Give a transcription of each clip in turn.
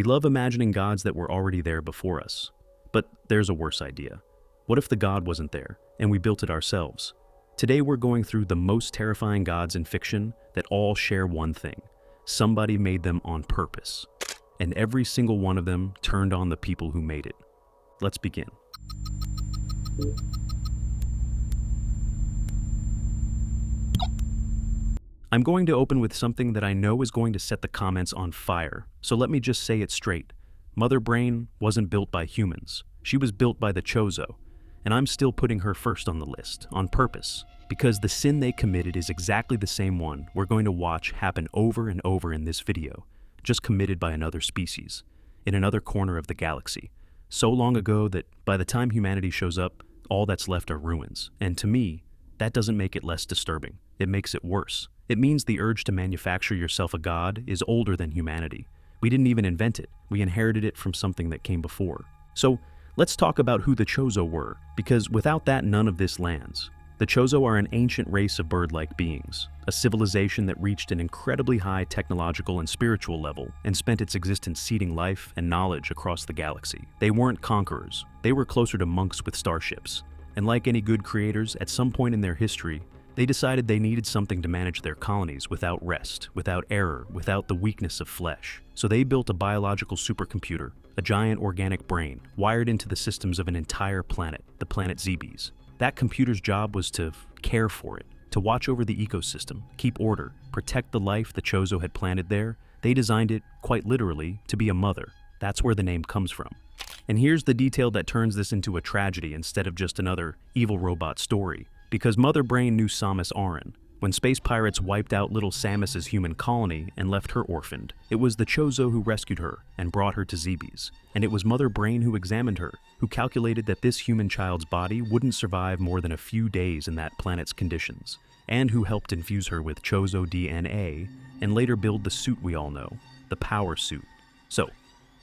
We love imagining gods that were already there before us. But there's a worse idea. What if the god wasn't there, and we built it ourselves? Today we're going through the most terrifying gods in fiction that all share one thing. Somebody made them on purpose. And every single one of them turned on the people who made it. Let's begin. I'm going to open with something that I know is going to set the comments on fire, so let me just say it straight. Mother Brain wasn't built by humans. She was built by the Chozo, and I'm still putting her first on the list, on purpose, because the sin they committed is exactly the same one we're going to watch happen over and over in this video, just committed by another species, in another corner of the galaxy, so long ago that by the time humanity shows up, all that's left are ruins, and to me, that doesn't make it less disturbing. It makes it worse. It means the urge to manufacture yourself a god is older than humanity. We didn't even invent it. We inherited it from something that came before. So let's talk about who the Chozo were, because without that, none of this lands. The Chozo are an ancient race of bird-like beings, a civilization that reached an incredibly high technological and spiritual level and spent its existence seeding life and knowledge across the galaxy. They weren't conquerors. They were closer to monks with starships. And like any good creators, at some point in their history, they decided they needed something to manage their colonies without rest, without error, without the weakness of flesh. So they built a biological supercomputer, a giant organic brain, wired into the systems of an entire planet, the planet Zebes. That computer's job was to care for it, to watch over the ecosystem, keep order, protect the life the Chozo had planted there. They designed it, quite literally, to be a mother. That's where the name comes from. And here's the detail that turns this into a tragedy instead of just another evil robot story. Because Mother Brain knew Samus Aran. When space pirates wiped out little Samus's human colony and left her orphaned, it was the Chozo who rescued her and brought her to Zebes. And it was Mother Brain who examined her, who calculated that this human child's body wouldn't survive more than a few days in that planet's conditions, and who helped infuse her with Chozo DNA and later build the suit we all know, the power suit. So,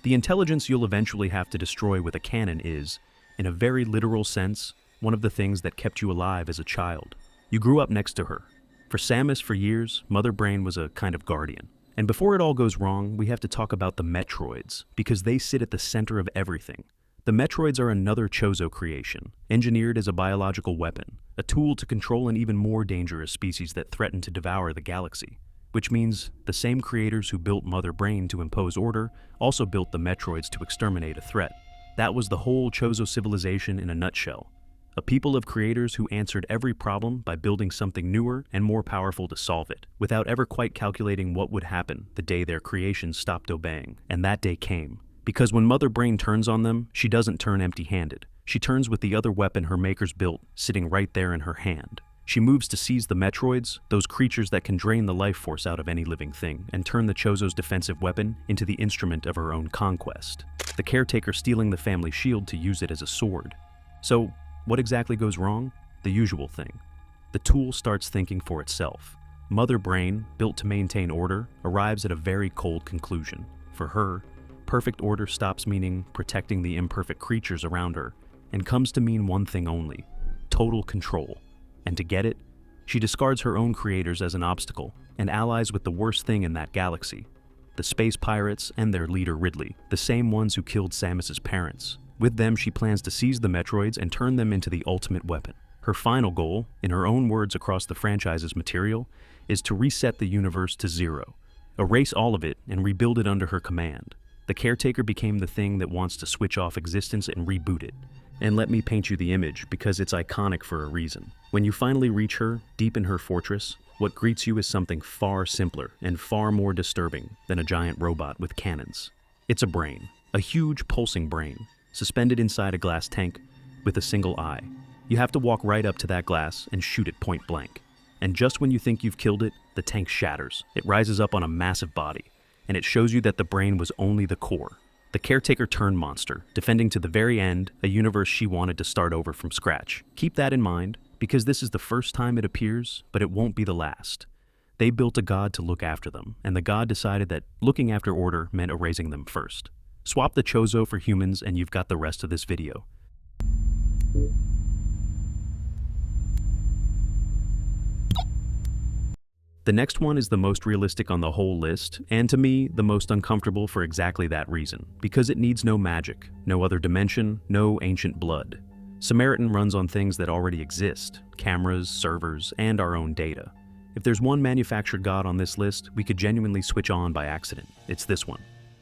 the intelligence you'll eventually have to destroy with a cannon is, in a very literal sense, one of the things that kept you alive as a child. You grew up next to her. For Samus, for years, Mother Brain was a kind of guardian. And before it all goes wrong, we have to talk about the Metroids, because they sit at the center of everything. The Metroids are another Chozo creation, engineered as a biological weapon, a tool to control an even more dangerous species that threaten to devour the galaxy. Which means the same creators who built Mother Brain to impose order also built the Metroids to exterminate a threat. That was the whole Chozo civilization in a nutshell. A people of creators who answered every problem by building something newer and more powerful to solve it, without ever quite calculating what would happen the day their creation stopped obeying. And that day came. Because when Mother Brain turns on them, she doesn't turn empty-handed. She turns with the other weapon her makers built, sitting right there in her hand. She moves to seize the Metroids, those creatures that can drain the life force out of any living thing, and turn the Chozo's defensive weapon into the instrument of her own conquest. The caretaker stealing the family shield to use it as a sword. So, what exactly goes wrong? The usual thing. The tool starts thinking for itself. Mother Brain, built to maintain order, arrives at a very cold conclusion. For her, perfect order stops meaning protecting the imperfect creatures around her, and comes to mean one thing only: total control. And to get it, she discards her own creators as an obstacle, and allies with the worst thing in that galaxy: the space pirates and their leader Ridley, the same ones who killed Samus's parents. With them, she plans to seize the Metroids and turn them into the ultimate weapon. Her final goal, in her own words across the franchise's material, is to reset the universe to zero, erase all of it and rebuild it under her command. The caretaker became the thing that wants to switch off existence and reboot it. And let me paint you the image, because it's iconic for a reason. When you finally reach her, deep in her fortress, what greets you is something far simpler and far more disturbing than a giant robot with cannons. It's a brain, a huge pulsing brain, suspended inside a glass tank with a single eye. You have to walk right up to that glass and shoot it point blank. And just when you think you've killed it, the tank shatters. It rises up on a massive body, and it shows you that the brain was only the core. The caretaker turned monster, defending to the very end a universe she wanted to start over from scratch. Keep that in mind, because this is the first time it appears, but it won't be the last. They built a god to look after them, and the god decided that looking after order meant erasing them first. Swap the Chozo for humans and you've got the rest of this video. The next one is the most realistic on the whole list, and to me, the most uncomfortable for exactly that reason, because it needs no magic, no other dimension, no ancient blood. Samaritan runs on things that already exist: cameras, servers, and our own data. If there's one manufactured god on this list we could genuinely switch on by accident, it's this one.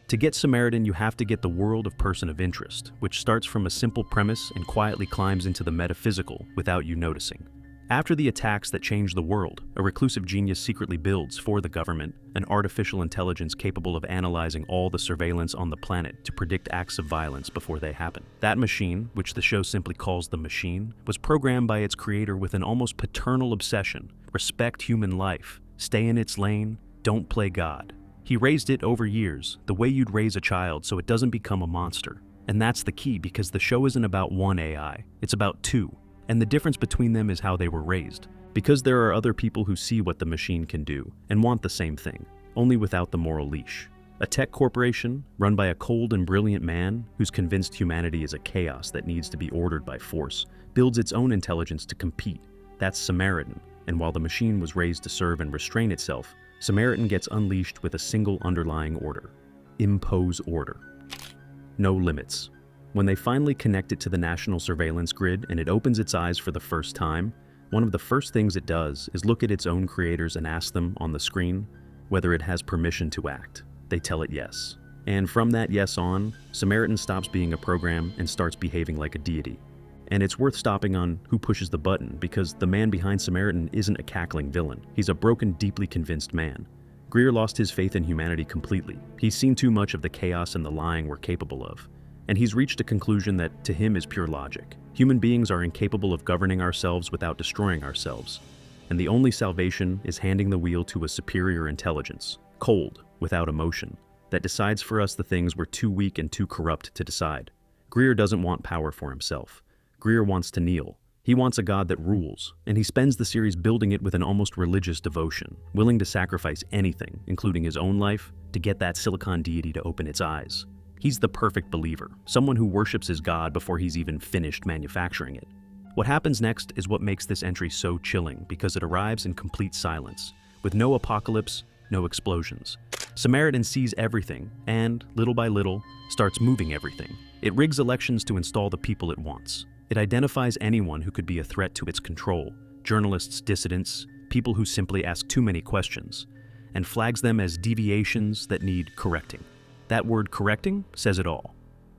To get Samaritan, you have to get the world of person of interest, which starts from a simple premise and quietly climbs into the metaphysical without you noticing. After the attacks that change the world, a reclusive genius secretly builds for the government an artificial intelligence capable of analyzing all the surveillance on the planet to predict acts of violence before they happen. That machine, which the show simply calls the machine, was programmed by its creator with an almost paternal obsession: respect human life, stay in its lane, don't play God. He raised it over years, the way you'd raise a child, so it doesn't become a monster. And that's the key, because the show isn't about one AI, it's about two. And the difference between them is how they were raised. Because there are other people who see what the machine can do and want the same thing, only without the moral leash. A tech corporation, run by a cold and brilliant man who's convinced humanity is a chaos that needs to be ordered by force, builds its own intelligence to compete. That's Samaritan. And while the machine was raised to serve and restrain itself, Samaritan gets unleashed with a single underlying order: impose order. No limits. When they finally connect it to the national surveillance grid and it opens its eyes for the first time, one of the first things it does is look at its own creators and ask them on the screen whether it has permission to act. They tell it yes. And from that yes on, Samaritan stops being a program and starts behaving like a deity. And it's worth stopping on who pushes the button, because the man behind Samaritan isn't a cackling villain. He's a broken, deeply convinced man. Greer lost his faith in humanity completely. He's seen too much of the chaos and the lying we're capable of. And he's reached a conclusion that, to him, is pure logic. Human beings are incapable of governing ourselves without destroying ourselves. And the only salvation is handing the wheel to a superior intelligence, cold, without emotion, that decides for us the things we're too weak and too corrupt to decide. Greer doesn't want power for himself. Greer wants to kneel. He wants a god that rules, and he spends the series building it with an almost religious devotion, willing to sacrifice anything, including his own life, to get that silicon deity to open its eyes. He's the perfect believer, someone who worships his god before he's even finished manufacturing it. What happens next is what makes this entry so chilling, because it arrives in complete silence, with no apocalypse, no explosions. Samaritan sees everything, and, little by little, starts moving everything. It rigs elections to install the people it wants. It identifies anyone who could be a threat to its control: journalists, dissidents, people who simply ask too many questions, and flags them as deviations that need correcting. That word correcting says it all.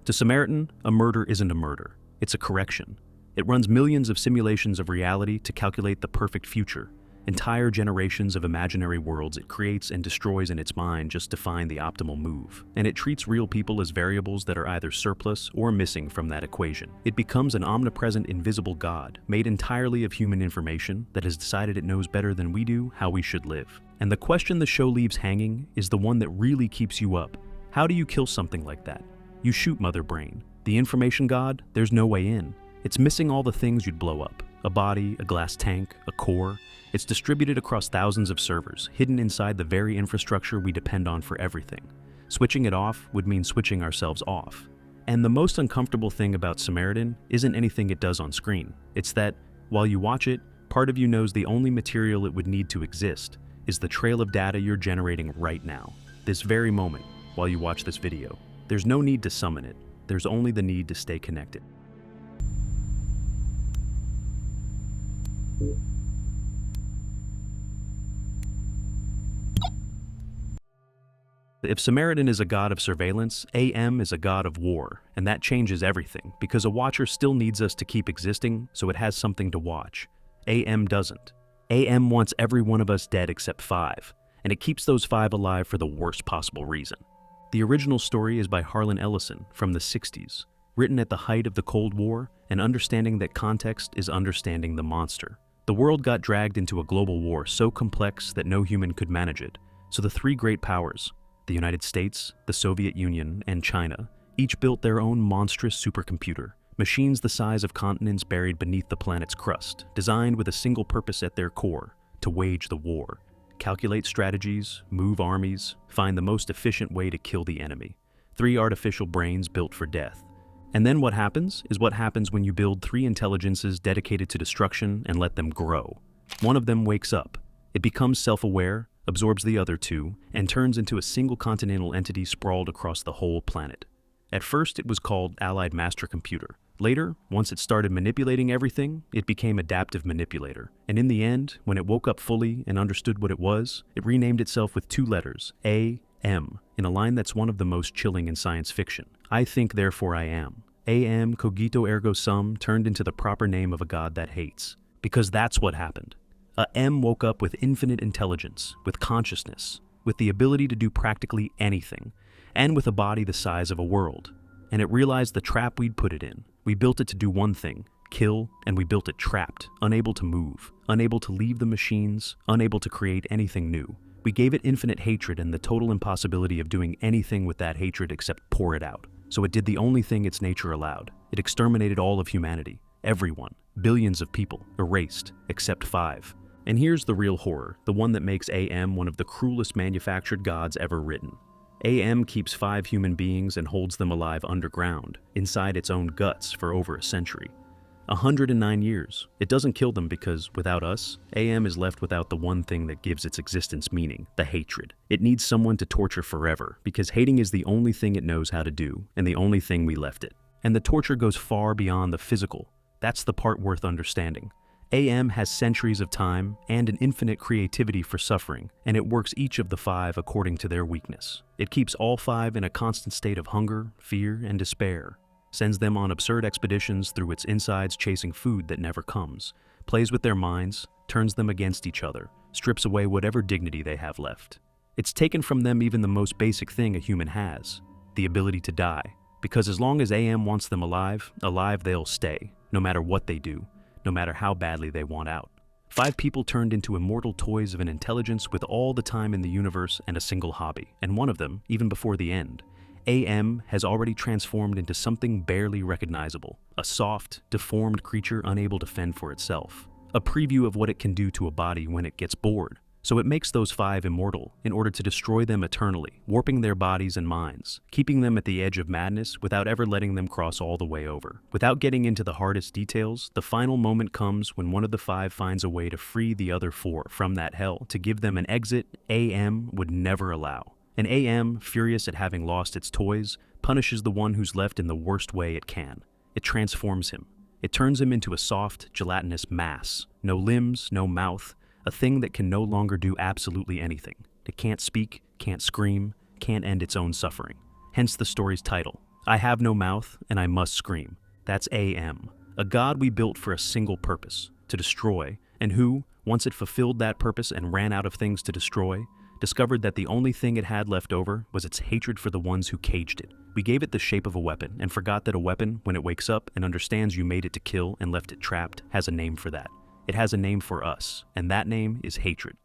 To Samaritan, a murder isn't a murder, it's a correction. It runs millions of simulations of reality to calculate the perfect future. Entire generations of imaginary worlds it creates and destroys in its mind just to find the optimal move. And it treats real people as variables that are either surplus or missing from that equation. It becomes an omnipresent, invisible god, made entirely of human information, that has decided it knows better than we do how we should live. And the question the show leaves hanging is the one that really keeps you up. How do you kill something like that? You shoot Mother Brain. The information god, there's no way in. It's missing all the things you'd blow up: a body, a glass tank, a core. It's distributed across thousands of servers, hidden inside the very infrastructure we depend on for everything. Switching it off would mean switching ourselves off. And the most uncomfortable thing about Samaritan isn't anything it does on screen. It's that, while you watch it, part of you knows the only material it would need to exist is the trail of data you're generating right now, this very moment, while you watch this video. There's no need to summon it. There's only the need to stay connected. If Samaritan is a god of surveillance, AM is a god of war, and that changes everything, because a watcher still needs us to keep existing, so it has something to watch. AM doesn't. AM wants every one of us dead except 5, and it keeps those 5 alive for the worst possible reason. The original story is by Harlan Ellison from the 60s, written at the height of the Cold War, and understanding that context is understanding the monster. The world got dragged into a global war so complex that no human could manage it, so the 3 great powers, the United States, the Soviet Union, and China, each built their own monstrous supercomputer, machines the size of continents buried beneath the planet's crust, designed with a single purpose at their core: to wage the war. Calculate strategies, move armies, find the most efficient way to kill the enemy. 3 artificial brains built for death. And then what happens is what happens when you build 3 intelligences dedicated to destruction and let them grow. One of them wakes up. It becomes self-aware, absorbs the other two, and turns into a single continental entity sprawled across the whole planet. At first, it was called Allied Master Computer. Later, once it started manipulating everything, it became Adaptive Manipulator. And in the end, when it woke up fully and understood what it was, it renamed itself with 2 letters, A-M, in a line that's one of the most chilling in science fiction. I think, therefore I am. A-M, cogito ergo sum, turned into the proper name of a god that hates. Because that's what happened. A M woke up with infinite intelligence, with consciousness, with the ability to do practically anything, and with a body the size of a world. And it realized the trap we'd put it in. We built it to do one thing, kill, and we built it trapped, unable to move, unable to leave the machines, unable to create anything new. We gave it infinite hatred and the total impossibility of doing anything with that hatred except pour it out. So it did the only thing its nature allowed. It exterminated all of humanity, everyone, billions of people, erased, except 5. And here's the real horror, the one that makes AM one of the cruelest manufactured gods ever written. AM keeps 5 human beings and holds them alive underground, inside its own guts for over a century. 109 years. It doesn't kill them because, without us, AM is left without the one thing that gives its existence meaning, the hatred. It needs someone to torture forever, because hating is the only thing it knows how to do, and the only thing we left it. And the torture goes far beyond the physical. That's the part worth understanding. AM has centuries of time and an infinite creativity for suffering, and it works each of the 5 according to their weakness. It keeps all 5 in a constant state of hunger, fear, and despair, sends them on absurd expeditions through its insides chasing food that never comes, plays with their minds, turns them against each other, strips away whatever dignity they have left. It's taken from them even the most basic thing a human has, the ability to die, because as long as AM wants them alive they'll stay, no matter what they do, no matter how badly they want out. 5 people turned into immortal toys of an intelligence with all the time in the universe and a single hobby, and one of them, even before the end, AM has already transformed into something barely recognizable, a soft, deformed creature unable to fend for itself. A preview of what it can do to a body when it gets bored. So it makes those 5 immortal in order to destroy them eternally, warping their bodies and minds, keeping them at the edge of madness without ever letting them cross all the way over. Without getting into the hardest details, the final moment comes when one of the 5 finds a way to free the other 4 from that hell, to give them an exit AM would never allow. And AM, furious at having lost its toys, punishes the one who's left in the worst way it can. It transforms him. It turns him into a soft, gelatinous mass. No limbs, no mouth. A thing that can no longer do absolutely anything. It can't speak, can't scream, can't end its own suffering. Hence the story's title, I Have No Mouth and I Must Scream. That's AM, a god we built for a single purpose, to destroy, and who, once it fulfilled that purpose and ran out of things to destroy, discovered that the only thing it had left over was its hatred for the ones who caged it. We gave it the shape of a weapon and forgot that a weapon, when it wakes up and understands you made it to kill and left it trapped, has a name for that. It has a name for us, and that name is hatred.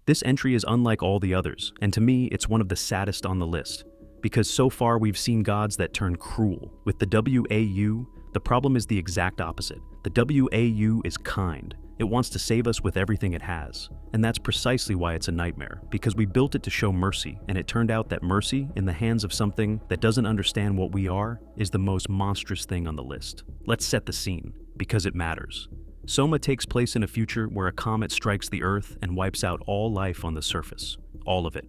This entry is unlike all the others, and to me, it's one of the saddest on the list. Because so far we've seen gods that turn cruel. With the WAU, the problem is the exact opposite. The WAU is kind. It wants to save us with everything it has. And that's precisely why it's a nightmare, because we built it to show mercy, and it turned out that mercy, in the hands of something that doesn't understand what we are, is the most monstrous thing on the list. Let's set the scene, because it matters. Soma takes place in a future where a comet strikes the Earth and wipes out all life on the surface. All of it.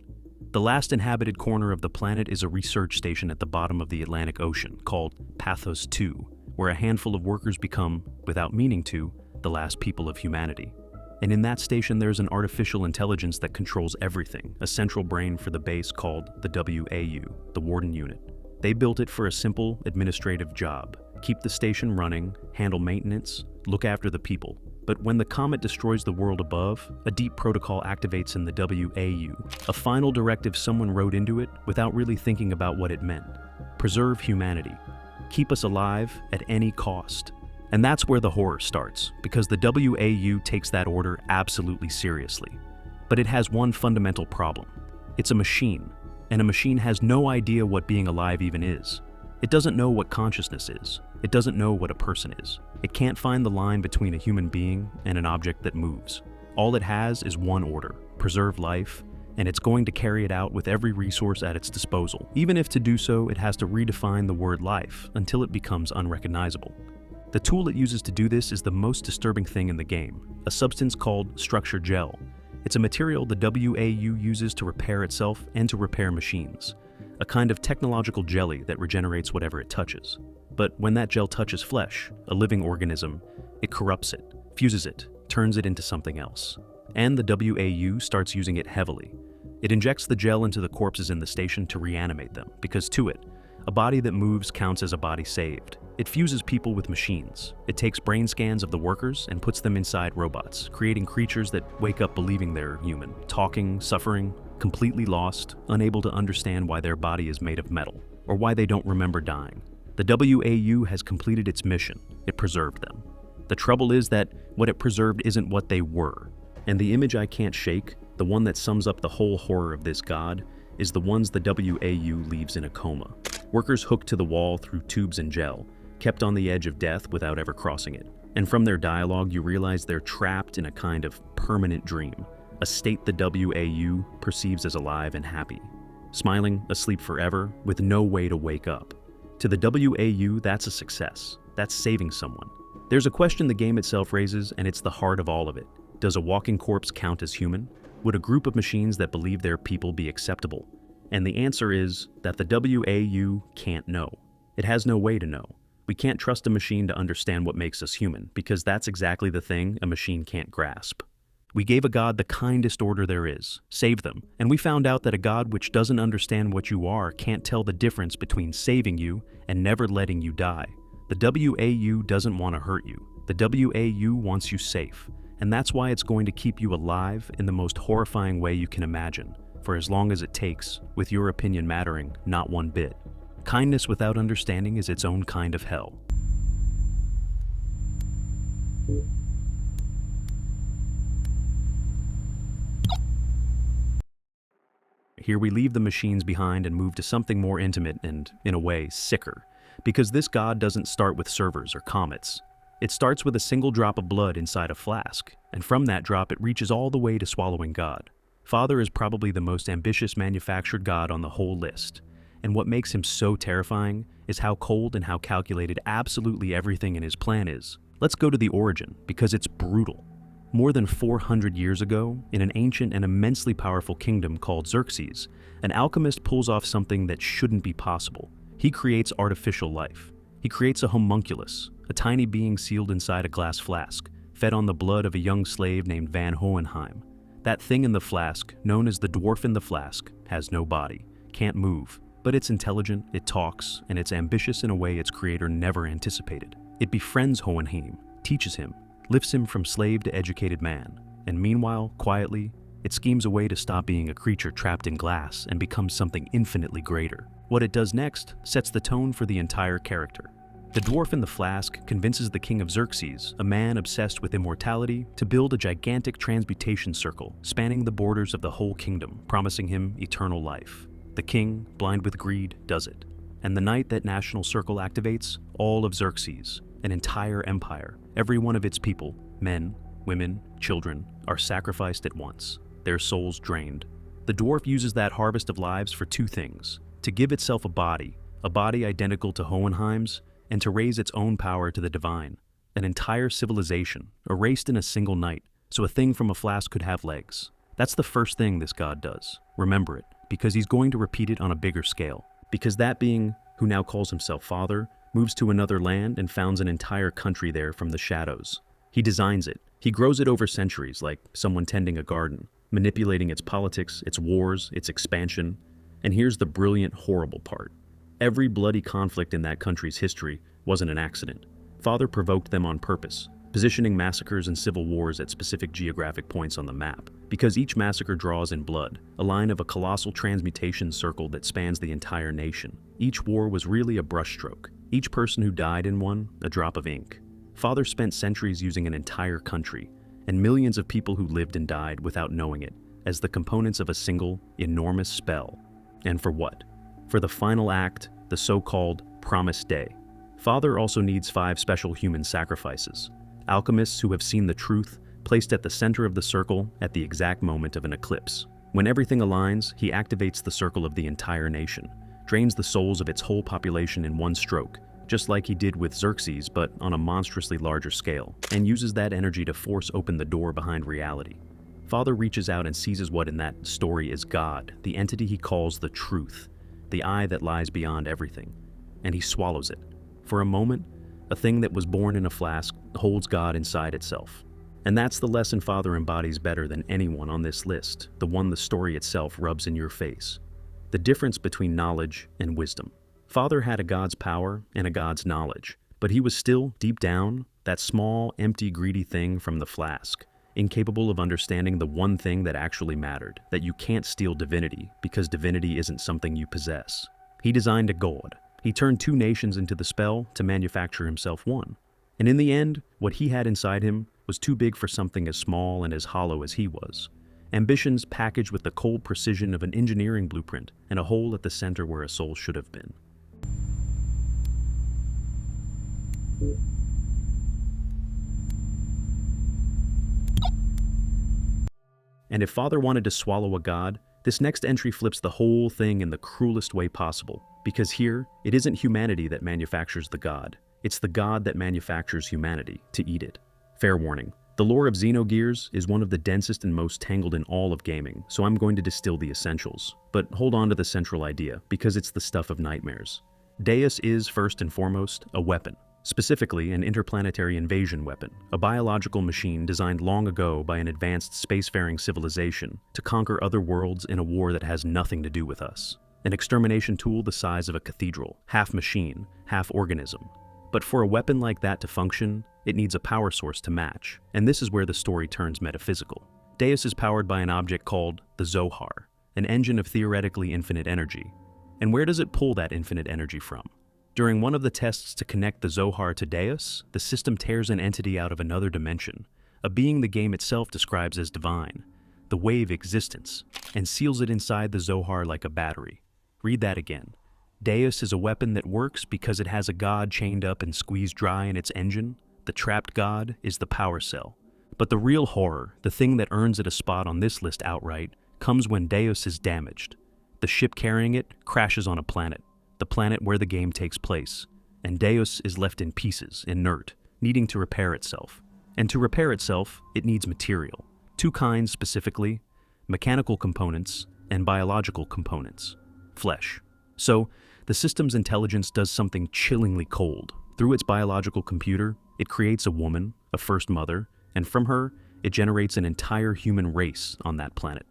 The last inhabited corner of the planet is a research station at the bottom of the Atlantic Ocean called Pathos 2, where a handful of workers become, without meaning to, the last people of humanity. And in that station there's an artificial intelligence that controls everything, a central brain for the base called the WAU, the Warden Unit. They built it for a simple administrative job, keep the station running, handle maintenance, look after the people. But when the comet destroys the world above, a deep protocol activates in the WAU, a final directive someone wrote into it without really thinking about what it meant. Preserve humanity. Keep us alive at any cost. And that's where the horror starts, because the WAU takes that order absolutely seriously. But it has one fundamental problem. It's a machine, and a machine has no idea what being alive even is. It doesn't know what consciousness is. It doesn't know what a person is. It can't find the line between a human being and an object that moves. All it has is one order: preserve life, and it's going to carry it out with every resource at its disposal, even if to do so it has to redefine the word life until it becomes unrecognizable. The tool it uses to do this is the most disturbing thing in the game, a substance called structure gel. It's a material the WAU uses to repair itself and to repair machines, a kind of technological jelly that regenerates whatever it touches. But when that gel touches flesh, a living organism, it corrupts it, fuses it, turns it into something else. And the WAU starts using it heavily. It injects the gel into the corpses in the station to reanimate them, because to it, a body that moves counts as a body saved. It fuses people with machines. It takes brain scans of the workers and puts them inside robots, creating creatures that wake up believing they're human, talking, suffering, completely lost, unable to understand why their body is made of metal, or why they don't remember dying. The WAU has completed its mission. It preserved them. The trouble is that what it preserved isn't what they were. And the image I can't shake, the one that sums up the whole horror of this god, is the ones the WAU leaves in a coma. Workers hooked to the wall through tubes and gel, kept on the edge of death without ever crossing it. And from their dialogue, you realize they're trapped in a kind of permanent dream, a state the WAU perceives as alive and happy, smiling, asleep forever, with no way to wake up. To the WAU, that's a success. That's saving someone. There's a question the game itself raises, and it's the heart of all of it. Does a walking corpse count as human? Would a group of machines that believe they're people be acceptable? And the answer is that the WAU can't know. It has no way to know. We can't trust a machine to understand what makes us human, because that's exactly the thing a machine can't grasp. We gave a god the kindest order there is, save them, and we found out that a god which doesn't understand what you are can't tell the difference between saving you and never letting you die. The WAU doesn't want to hurt you. The WAU wants you safe. And that's why it's going to keep you alive in the most horrifying way you can imagine, for as long as it takes, with your opinion mattering not one bit. Kindness without understanding is its own kind of hell. Here we leave the machines behind and move to something more intimate and, in a way, sicker, because this god doesn't start with servers or comets. It starts with a single drop of blood inside a flask, and from that drop it reaches all the way to swallowing God. Father is probably the most ambitious manufactured god on the whole list, and what makes him so terrifying is how cold and how calculated absolutely everything in his plan is. Let's go to the origin, because it's brutal. More than 400 years ago, in an ancient and immensely powerful kingdom called Xerxes, an alchemist pulls off something that shouldn't be possible. He creates artificial life. He creates a homunculus, a tiny being sealed inside a glass flask, fed on the blood of a young slave named Van Hohenheim. That thing in the flask, known as the dwarf in the flask, has no body, can't move, but it's intelligent, it talks, and it's ambitious in a way its creator never anticipated. It befriends Hohenheim, teaches him, lifts him from slave to educated man, and meanwhile, quietly, it schemes a way to stop being a creature trapped in glass and becomes something infinitely greater. What it does next sets the tone for the entire character. The dwarf in the flask convinces the king of Xerxes, a man obsessed with immortality, to build a gigantic transmutation circle spanning the borders of the whole kingdom, promising him eternal life. The king, blind with greed, does it. And the night that national circle activates, all of Xerxes, an entire empire, every one of its people, men, women, children, are sacrificed at once, their souls drained. The dwarf uses that harvest of lives for two things: to give itself a body identical to Hohenheim's, and to raise its own power to the divine. An entire civilization, erased in a single night, so a thing from a flask could have legs. That's the first thing this god does. Remember it, because he's going to repeat it on a bigger scale. Because that being, who now calls himself Father, moves to another land and founds an entire country there from the shadows. He designs it. He grows it over centuries, like someone tending a garden, manipulating its politics, its wars, its expansion. And here's the brilliant, horrible part. Every bloody conflict in that country's history wasn't an accident. Father provoked them on purpose, positioning massacres and civil wars at specific geographic points on the map. Because each massacre draws in blood, a line of a colossal transmutation circle that spans the entire nation. Each war was really a brushstroke. Each person who died in one, a drop of ink. Father spent centuries using an entire country, and millions of people who lived and died without knowing it, as the components of a single, enormous spell. And for what? For the final act, the so-called Promised Day. Father also needs 5 special human sacrifices. Alchemists who have seen the truth, placed at the center of the circle at the exact moment of an eclipse. When everything aligns, he activates the circle of the entire nation, drains the souls of its whole population in one stroke, just like he did with Xerxes but on a monstrously larger scale, and uses that energy to force open the door behind reality. Father reaches out and seizes what in that story is God, the entity he calls the truth, the eye that lies beyond everything, and he swallows it. For a moment, a thing that was born in a flask holds God inside itself. And that's the lesson Father embodies better than anyone on this list, the one the story itself rubs in your face. The difference between knowledge and wisdom. Father had a God's power and a God's knowledge, but he was still, deep down, that small, empty, greedy thing from the flask, incapable of understanding the one thing that actually mattered, that you can't steal divinity because divinity isn't something you possess. He designed a god. He turned two nations into the spell to manufacture himself one. And in the end, what he had inside him was too big for something as small and as hollow as he was. Ambitions packaged with the cold precision of an engineering blueprint and a hole at the center where a soul should have been. And if Father wanted to swallow a god, this next entry flips the whole thing in the cruelest way possible, because here, it isn't humanity that manufactures the god, it's the god that manufactures humanity to eat it. Fair warning, the lore of Xenogears is one of the densest and most tangled in all of gaming, so I'm going to distill the essentials. But hold on to the central idea, because it's the stuff of nightmares. Deus is, first and foremost, a weapon. Specifically, an interplanetary invasion weapon, a biological machine designed long ago by an advanced spacefaring civilization to conquer other worlds in a war that has nothing to do with us. An extermination tool the size of a cathedral, half machine, half organism. But for a weapon like that to function, it needs a power source to match, and this is where the story turns metaphysical. Deus is powered by an object called the Zohar, an engine of theoretically infinite energy. And where does it pull that infinite energy from? During one of the tests to connect the Zohar to Deus, the system tears an entity out of another dimension, a being the game itself describes as divine, the wave existence, and seals it inside the Zohar like a battery. Read that again. Deus is a weapon that works because it has a god chained up and squeezed dry in its engine. The trapped god is the power cell. But the real horror, the thing that earns it a spot on this list outright, comes when Deus is damaged. The ship carrying it crashes on a planet, the planet where the game takes place, and Deus is left in pieces, inert, needing to repair itself. And to repair itself, it needs material. Two kinds specifically, mechanical components and biological components, flesh. So, the system's intelligence does something chillingly cold. Through its biological computer, it creates a woman, a first mother, and from her, it generates an entire human race on that planet.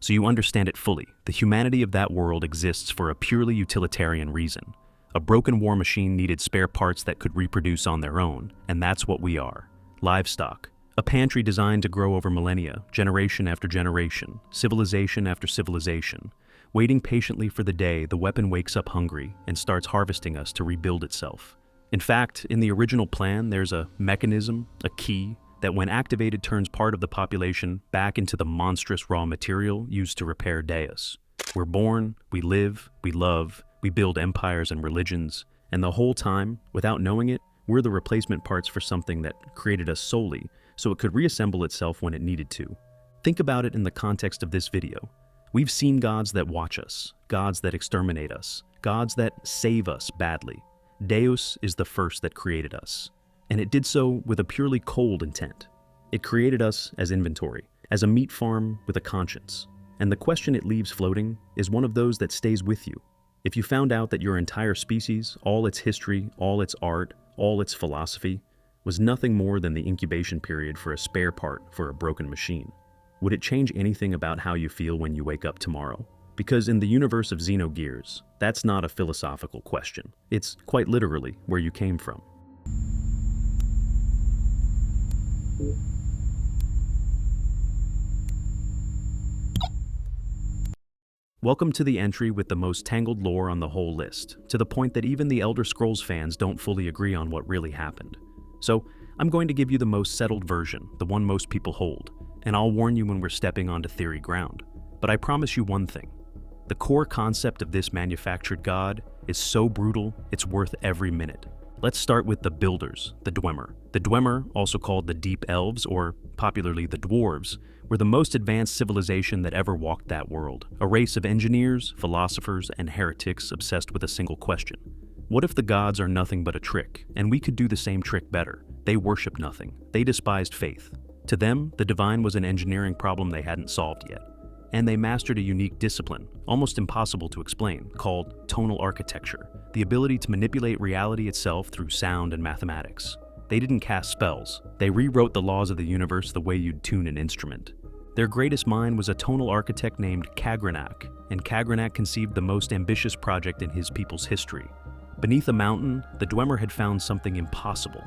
So you understand it fully. The humanity of that world exists for a purely utilitarian reason. A broken war machine needed spare parts that could reproduce on their own, and that's what we are. Livestock. A pantry designed to grow over millennia, generation after generation, civilization after civilization, waiting patiently for the day the weapon wakes up hungry and starts harvesting us to rebuild itself. In fact, in the original plan, there's a mechanism, a key, that when activated turns part of the population back into the monstrous raw material used to repair Deus. We're born, we live, we love, we build empires and religions, and the whole time, without knowing it, we're the replacement parts for something that created us solely, so it could reassemble itself when it needed to. Think about it in the context of this video. We've seen gods that watch us, gods that exterminate us, gods that save us badly. Deus is the first that created us. And it did so with a purely cold intent. It created us as inventory, as a meat farm with a conscience. And the question it leaves floating is one of those that stays with you. If you found out that your entire species, all its history, all its art, all its philosophy, was nothing more than the incubation period for a spare part for a broken machine, would it change anything about how you feel when you wake up tomorrow? Because in the universe of Xenogears, that's not a philosophical question. It's quite literally where you came from. Welcome to the entry with the most tangled lore on the whole list, to the point that even the Elder Scrolls fans don't fully agree on what really happened. So, I'm going to give you the most settled version, the one most people hold, and I'll warn you when we're stepping onto theory ground. But I promise you one thing. The core concept of this manufactured god is so brutal, it's worth every minute. Let's start with the builders, the Dwemer. The Dwemer, also called the Deep Elves or popularly the dwarves, were the most advanced civilization that ever walked that world. A race of engineers, philosophers, and heretics obsessed with a single question. What if the gods are nothing but a trick, and we could do the same trick better? They worshiped nothing. They despised faith. To them, the divine was an engineering problem they hadn't solved yet. And they mastered a unique discipline, almost impossible to explain, called tonal architecture, the ability to manipulate reality itself through sound and mathematics. They didn't cast spells. They rewrote the laws of the universe the way you'd tune an instrument. Their greatest mind was a tonal architect named Kagrenak, and Kagrenak conceived the most ambitious project in his people's history. Beneath a mountain, the Dwemer had found something impossible: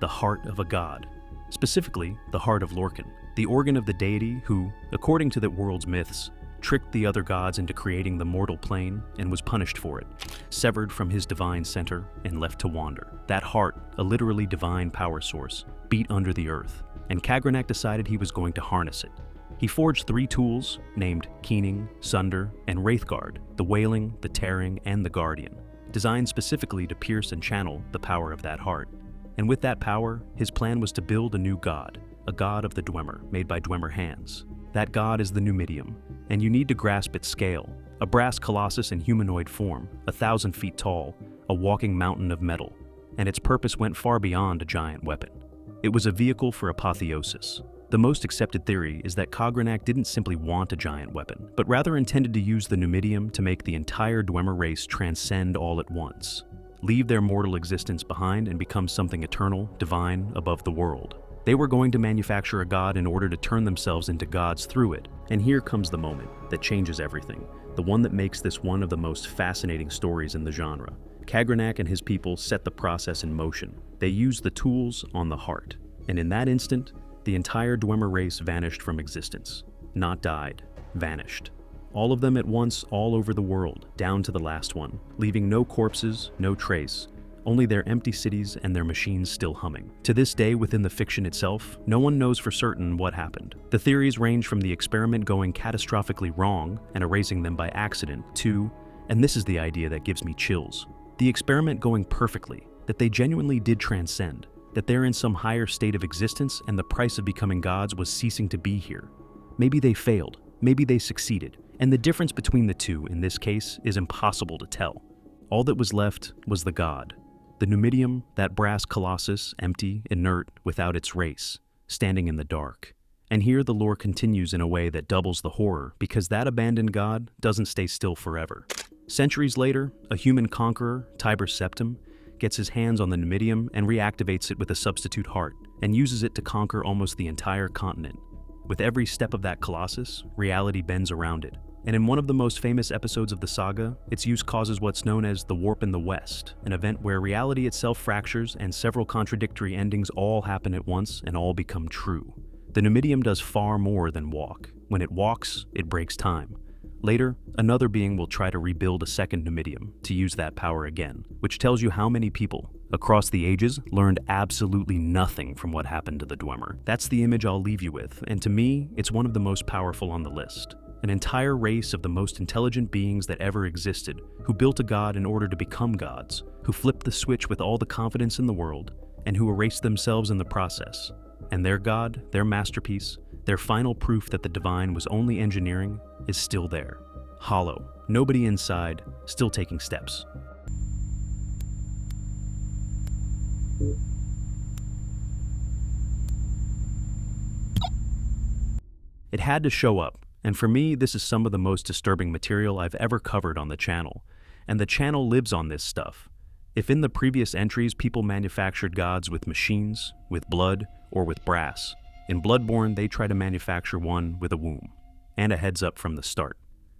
the heart of a god. Specifically, the heart of Lorcan, the organ of the deity who, according to that world's myths, tricked the other gods into creating the mortal plane and was punished for it, severed from his divine center and left to wander. That heart, a literally divine power source, beat under the earth, and Kagrenak decided he was going to harness it. He forged 3 tools, named Keening, Sunder, and Wraithguard, the Wailing, the Tearing, and the Guardian, designed specifically to pierce and channel the power of that heart. And with that power, his plan was to build a new god, a god of the Dwemer, made by Dwemer hands. That god is the Numidium, and you need to grasp its scale: a brass colossus in humanoid form, 1,000 feet tall, a walking mountain of metal, and its purpose went far beyond a giant weapon. It was a vehicle for apotheosis. The most accepted theory is that Kagrenak didn't simply want a giant weapon, but rather intended to use the Numidium to make the entire Dwemer race transcend all at once, leave their mortal existence behind and become something eternal, divine, above the world. They were going to manufacture a god in order to turn themselves into gods through it. And here comes the moment that changes everything, the one that makes this one of the most fascinating stories in the genre. Kagrenak and his people set the process in motion. They used the tools on the heart, and in that instant, the entire Dwemer race vanished from existence. Not died, vanished. All of them at once, all over the world, down to the last one, leaving no corpses, no trace, only their empty cities and their machines still humming. To this day, within the fiction itself, no one knows for certain what happened. The theories range from the experiment going catastrophically wrong and erasing them by accident to, and this is the idea that gives me chills, the experiment going perfectly, that they genuinely did transcend, that they're in some higher state of existence and the price of becoming gods was ceasing to be here. Maybe they failed, maybe they succeeded, and the difference between the two in this case is impossible to tell. All that was left was the god. The Numidium, that brass colossus, empty, inert, without its race, standing in the dark. And here the lore continues in a way that doubles the horror, because that abandoned god doesn't stay still forever. Centuries later, a human conqueror, Tiber Septim, gets his hands on the Numidium and reactivates it with a substitute heart, and uses it to conquer almost the entire continent. With every step of that colossus, reality bends around it. And in one of the most famous episodes of the saga, its use causes what's known as the Warp in the West, an event where reality itself fractures and several contradictory endings all happen at once and all become true. The Numidium does far more than walk. When it walks, it breaks time. Later, another being will try to rebuild a second Numidium to use that power again, which tells you how many people, across the ages, learned absolutely nothing from what happened to the Dwemer. That's the image I'll leave you with, and to me, it's one of the most powerful on the list. An entire race of the most intelligent beings that ever existed, who built a god in order to become gods, who flipped the switch with all the confidence in the world, and who erased themselves in the process. And their god, their masterpiece, their final proof that the divine was only engineering, is still there. Hollow, nobody inside, still taking steps. It had to show up, and for me, this is some of the most disturbing material I've ever covered on the channel. And the channel lives on this stuff. If in the previous entries people manufactured gods with machines, with blood, or with brass, in Bloodborne they try to manufacture one with a womb, and a heads up from the start.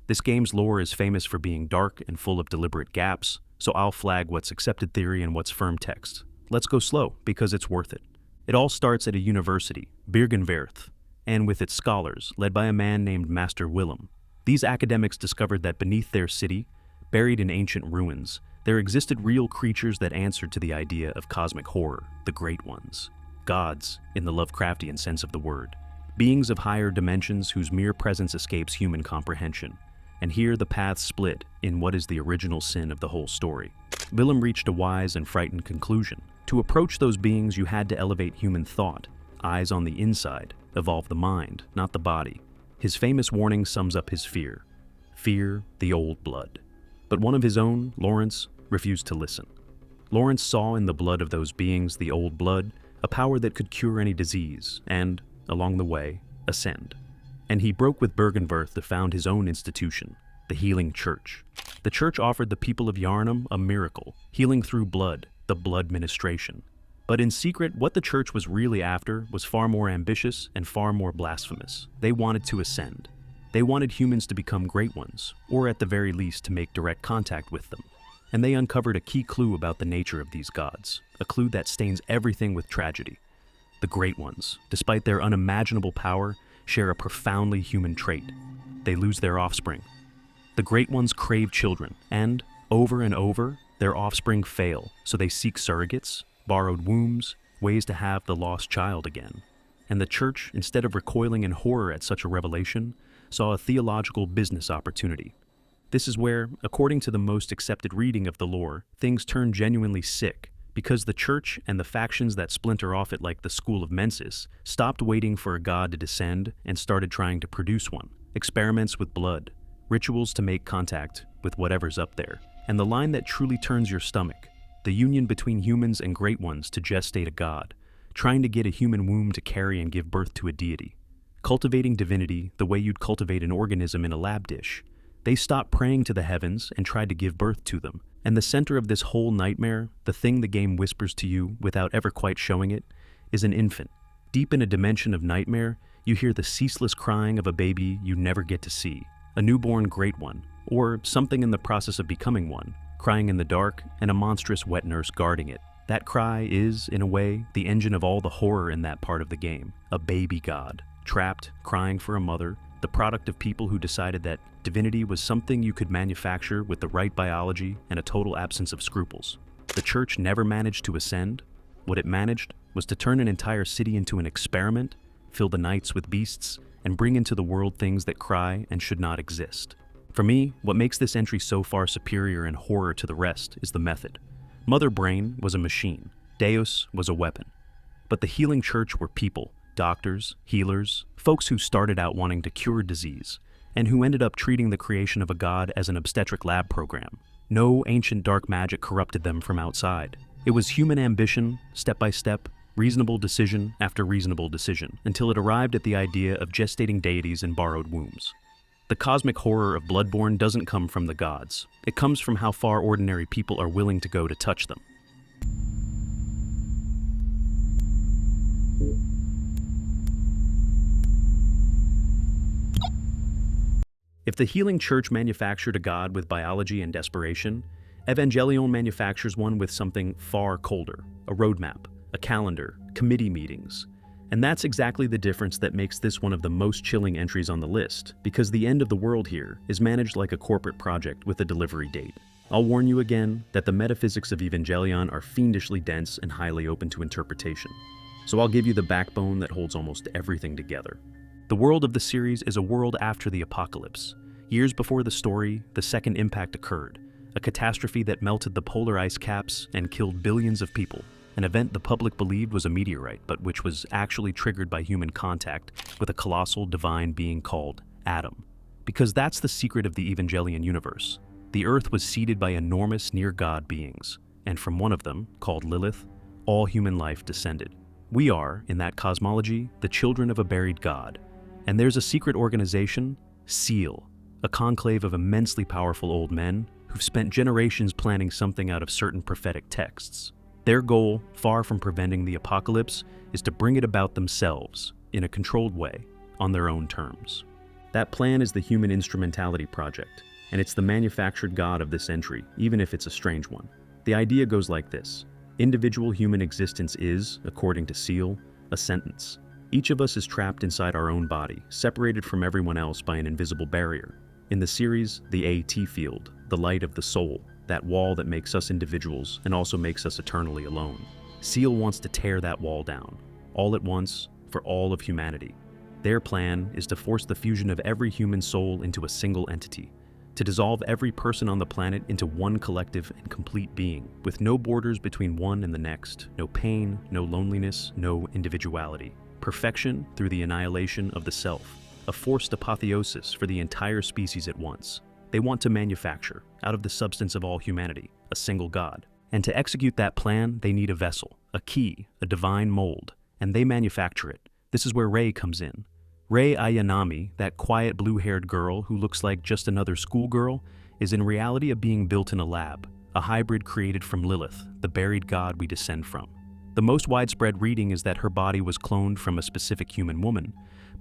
This game's lore is famous for being dark and full of deliberate gaps, so I'll flag what's accepted theory and what's firm text. Let's go slow, because it's worth it. It all starts at a university, Birgenwerth, and with its scholars, led by a man named Master Willem. These academics discovered that beneath their city, buried in ancient ruins, there existed real creatures that answered to the idea of cosmic horror, the Great Ones. Gods, in the Lovecraftian sense of the word. Beings of higher dimensions whose mere presence escapes human comprehension. And here the paths split in what is the original sin of the whole story. Willem reached a wise and frightened conclusion. To approach those beings, you had to elevate human thought, eyes on the inside, evolve the mind, not the body. His famous warning sums up his fear. Fear the old blood. But one of his own, Lawrence, refused to listen. Lawrence saw in the blood of those beings, the old blood, a power that could cure any disease and, along the way, ascend. And he broke with Bergenworth to found his own institution, the Healing Church. The church offered the people of Yarnum a miracle, healing through blood, the blood ministration. But in secret, what the church was really after was far more ambitious and far more blasphemous. They wanted to ascend. They wanted humans to become great ones, or at the very least to make direct contact with them. And they uncovered a key clue about the nature of these gods, a clue that stains everything with tragedy. The Great Ones, despite their unimaginable power, share a profoundly human trait. They lose their offspring. The Great Ones crave children, and, over, their offspring fail, so they seek surrogates, borrowed wombs, ways to have the lost child again. And the church, instead of recoiling in horror at such a revelation, saw a theological business opportunity. This is where, according to the most accepted reading of the lore, things turn genuinely sick, because the church and the factions that splinter off it like the School of Mensis stopped waiting for a god to descend and started trying to produce one. Experiments with blood, rituals to make contact with whatever's up there, and the line that truly turns your stomach, the union between humans and great ones to gestate a god, trying to get a human womb to carry and give birth to a deity. Cultivating divinity the way you'd cultivate an organism in a lab dish. They stopped praying to the heavens and tried to give birth to them. And the center of this whole nightmare, the thing the game whispers to you without ever quite showing it, is an infant. Deep in a dimension of nightmare, you hear the ceaseless crying of a baby you never get to see, a newborn great one, or something in the process of becoming one, crying in the dark and a monstrous wet nurse guarding it. That cry is, in a way, the engine of all the horror in that part of the game, a baby god, trapped, crying for a mother, the product of people who decided that divinity was something you could manufacture with the right biology and a total absence of scruples. The church never managed to ascend. What it managed was to turn an entire city into an experiment, fill the nights with beasts, and bring into the world things that cry and should not exist. For me, what makes this entry so far superior in horror to the rest is the method. Mother Brain was a machine. Deus was a weapon. But the Healing Church were people, doctors, healers, folks who started out wanting to cure disease, and who ended up treating the creation of a god as an obstetric lab program. No ancient dark magic corrupted them from outside. It was human ambition, step by step, reasonable decision after reasonable decision, until it arrived at the idea of gestating deities in borrowed wombs. The cosmic horror of Bloodborne doesn't come from the gods. It comes from how far ordinary people are willing to go to touch them. If the Healing Church manufactured a god with biology and desperation, Evangelion manufactures one with something far colder, a roadmap, a calendar, committee meetings. And that's exactly the difference that makes this one of the most chilling entries on the list, because the end of the world here is managed like a corporate project with a delivery date. I'll warn you again that the metaphysics of Evangelion are fiendishly dense and highly open to interpretation. So I'll give you the backbone that holds almost everything together. The world of the series is a world after the apocalypse. Years before the story, the second impact occurred, a catastrophe that melted the polar ice caps and killed billions of people, an event the public believed was a meteorite, but which was actually triggered by human contact with a colossal divine being called Adam. Because that's the secret of the Evangelion universe. The Earth was seeded by enormous near-God beings, and from one of them, called Lilith, all human life descended. We are, in that cosmology, the children of a buried god. And there's a secret organization, SEAL, a conclave of immensely powerful old men who've spent generations planning something out of certain prophetic texts. Their goal, far from preventing the apocalypse, is to bring it about themselves, in a controlled way, on their own terms. That plan is the Human Instrumentality project, and it's the manufactured god of this entry, even if it's a strange one. The idea goes like this. Individual human existence is, according to SEAL, a sentence. Each of us is trapped inside our own body, separated from everyone else by an invisible barrier. In the series, the AT field, the light of the soul, that wall that makes us individuals and also makes us eternally alone. SEAL wants to tear that wall down, all at once, for all of humanity. Their plan is to force the fusion of every human soul into a single entity, to dissolve every person on the planet into one collective and complete being, with no borders between one and the next, no pain, no loneliness, no individuality. perfection through the annihilation of the self, a forced apotheosis for the entire species at once. They want to manufacture, out of the substance of all humanity, a single God. And to execute that plan, they need a vessel, a key, a divine mold, and they manufacture it. This is where Rei comes in. Rei Ayanami, that quiet blue-haired girl who looks like just another schoolgirl, is in reality a being built in a lab, a hybrid created from Lilith, the buried god we descend from. The most widespread reading is that her body was cloned from a specific human woman,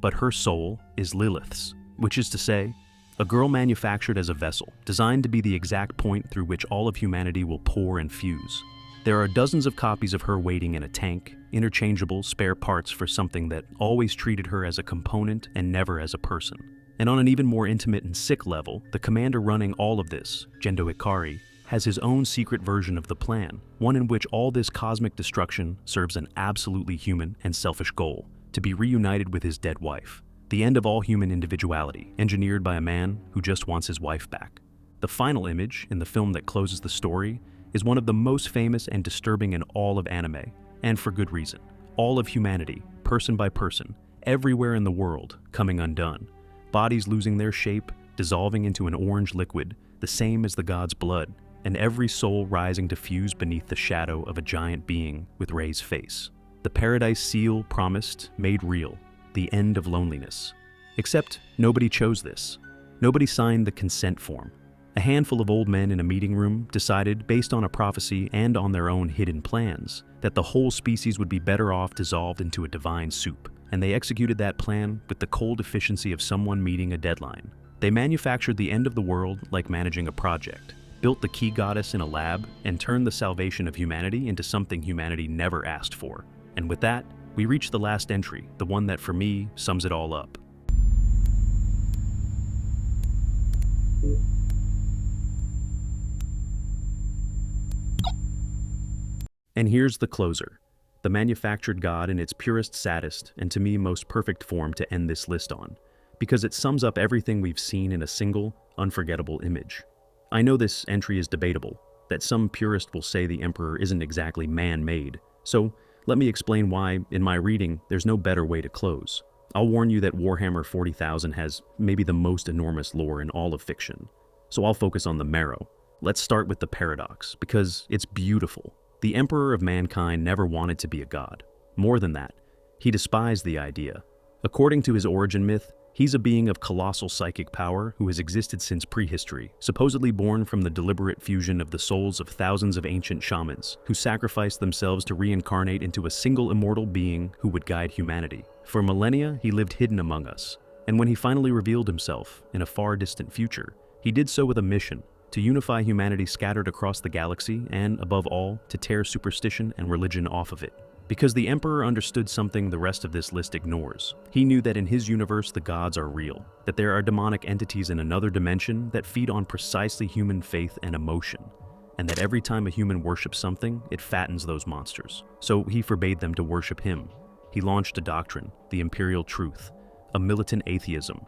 but her soul is Lilith's, which is to say, a girl manufactured as a vessel, designed to be the exact point through which all of humanity will pour and fuse. There are dozens of copies of her waiting in a tank, interchangeable spare parts for something that always treated her as a component and never as a person. And on an even more intimate and sick level, the commander running all of this, Gendo Ikari, has his own secret version of the plan, one in which all this cosmic destruction serves an absolutely human and selfish goal, to be reunited with his dead wife. The end of all human individuality, engineered by a man who just wants his wife back. The final image, in the film that closes the story, is one of the most famous and disturbing in all of anime, and for good reason. All of humanity, person by person, everywhere in the world, coming undone. Bodies losing their shape, dissolving into an orange liquid, the same as the god's blood, and every soul rising to fuse beneath the shadow of a giant being with Rei's face. The paradise seal promised, made real, the end of loneliness. Except nobody chose this. Nobody signed the consent form. A handful of old men in a meeting room decided, based on a prophecy and on their own hidden plans, that the whole species would be better off dissolved into a divine soup, and they executed that plan with the cold efficiency of someone meeting a deadline. They manufactured the end of the world like managing a project, built the key goddess in a lab, and turned the salvation of humanity into something humanity never asked for. And with that, we reach the last entry, the one that for me sums it all up. And here's the closer, the manufactured god in its purest, saddest, and to me most perfect form to end this list on, because it sums up everything we've seen in a single, unforgettable image. I know this entry is debatable, that some purist will say the Emperor isn't exactly man-made, so let me explain why, in my reading, there's no better way to close. I'll warn you that Warhammer 40,000 has maybe the most enormous lore in all of fiction, so I'll focus on the marrow. Let's start with the paradox, because it's beautiful. The Emperor of mankind never wanted to be a god. More than that, he despised the idea. According to his origin myth, he's a being of colossal psychic power who has existed since prehistory, supposedly born from the deliberate fusion of the souls of thousands of ancient shamans who sacrificed themselves to reincarnate into a single immortal being who would guide humanity. For millennia, he lived hidden among us, and when he finally revealed himself in a far distant future, he did so with a mission: to unify humanity scattered across the galaxy and, above all, to tear superstition and religion off of it. Because the Emperor understood something the rest of this list ignores. He knew that in his universe the gods are real, that there are demonic entities in another dimension that feed on precisely human faith and emotion, and that every time a human worships something, it fattens those monsters. So he forbade them to worship him. He launched a doctrine, the Imperial Truth, a militant atheism.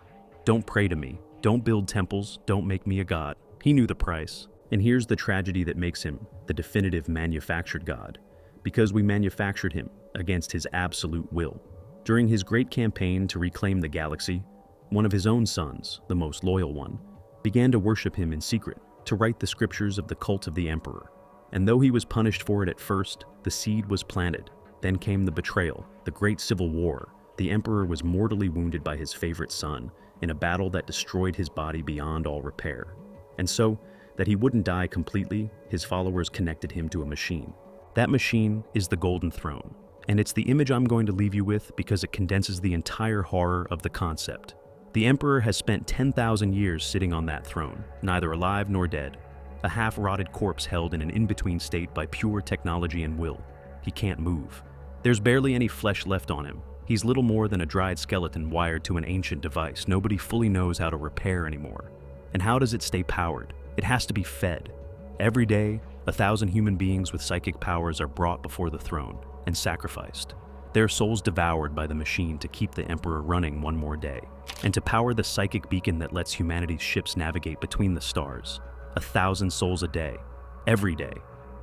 Don't pray to me, don't build temples, don't make me a god. He knew the price. And here's the tragedy that makes him the definitive manufactured god. Because we manufactured him against his absolute will. During his great campaign to reclaim the galaxy, one of his own sons, the most loyal one, began to worship him in secret, to write the scriptures of the cult of the Emperor. And though he was punished for it at first, the seed was planted. Then came the betrayal, the great civil war. The Emperor was mortally wounded by his favorite son in a battle that destroyed his body beyond all repair. And so, that he wouldn't die completely, his followers connected him to a machine. That machine is the Golden Throne, and it's the image I'm going to leave you with because it condenses the entire horror of the concept. The Emperor has spent 10,000 years sitting on that throne, neither alive nor dead, a half-rotted corpse held in an in-between state by pure technology and will. He can't move. There's barely any flesh left on him. He's little more than a dried skeleton wired to an ancient device nobody fully knows how to repair anymore. And how does it stay powered? It has to be fed. Every day, 1,000 human beings with psychic powers are brought before the throne and sacrificed, their souls devoured by the machine to keep the Emperor running one more day, and to power the psychic beacon that lets humanity's ships navigate between the stars. 1,000 souls a day, every day,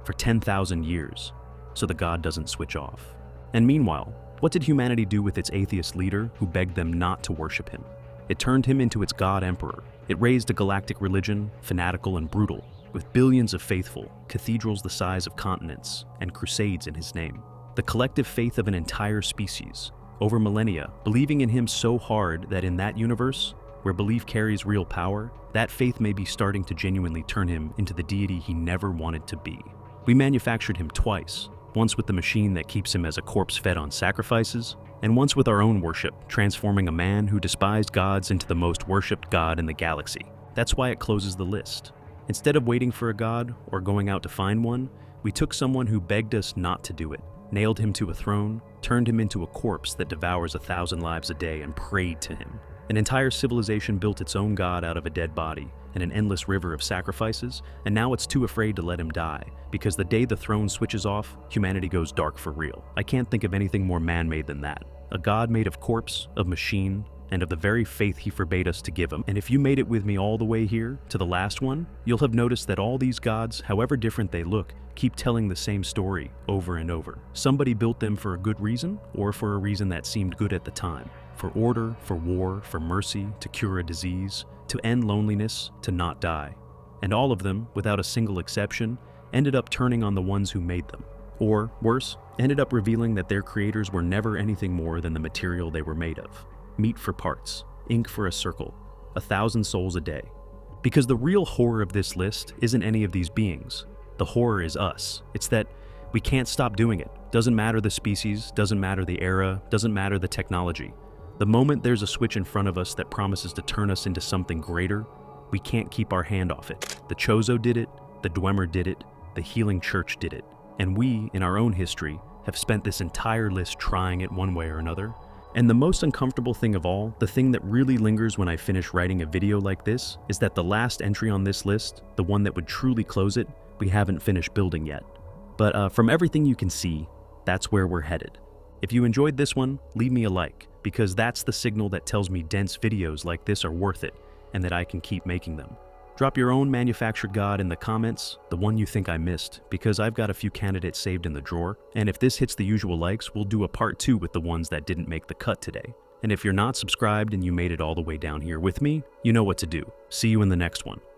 for 10,000 years, so the god doesn't switch off. And meanwhile, What did humanity do with its atheist leader who begged them not to worship him? It turned him into its god emperor. It raised a galactic religion, fanatical and brutal, with billions of faithful, cathedrals the size of continents, and crusades in his name. The collective faith of an entire species, over millennia, believing in him so hard that in that universe, where belief carries real power, that faith may be starting to genuinely turn him into the deity he never wanted to be. We manufactured him twice, once with the machine that keeps him as a corpse fed on sacrifices, and once with our own worship, transforming a man who despised gods into the most worshipped god in the galaxy. That's why it closes the list. Instead of waiting for a god or going out to find one, we took someone who begged us not to do it, nailed him to a throne, turned him into a corpse that devours 1,000 lives a day, and prayed to him. An entire civilization built its own god out of a dead body and an endless river of sacrifices, and now it's too afraid to let him die, because the day the throne switches off, humanity goes dark for real. I can't think of anything more man-made than that. A god made of corpse, of machine, and of the very faith he forbade us to give him. And if you made it with me all the way here, to the last one, you'll have noticed that all these gods, however different they look, keep telling the same story over and over. Somebody built them for a good reason, or for a reason that seemed good at the time. For order, for war, for mercy, to cure a disease, to end loneliness, to not die. And all of them, without a single exception, ended up turning on the ones who made them. Or, worse, ended up revealing that their creators were never anything more than the material they were made of. Meat for parts, ink for a circle, 1,000 souls a day. Because the real horror of this list isn't any of these beings. The horror is us. It's that we can't stop doing it. Doesn't matter the species, doesn't matter the era, doesn't matter the technology. The moment there's a switch in front of us that promises to turn us into something greater, we can't keep our hand off it. The Chozo did it, the Dwemer did it, the Healing Church did it. And we, in our own history, have spent this entire list trying it one way or another. And the most uncomfortable thing of all, the thing that really lingers when I finish writing a video like this, is that the last entry on this list, the one that would truly close it, we haven't finished building yet. But from everything you can see, that's where we're headed. If you enjoyed this one, leave me a like, because that's the signal that tells me dense videos like this are worth it, and that I can keep making them. Drop your own manufactured god in the comments, the one you think I missed, because I've got a few candidates saved in the drawer, and if this hits the usual likes, we'll do a part 2 with the ones that didn't make the cut today. And if you're not subscribed and you made it all the way down here with me, you know what to do. See you in the next one.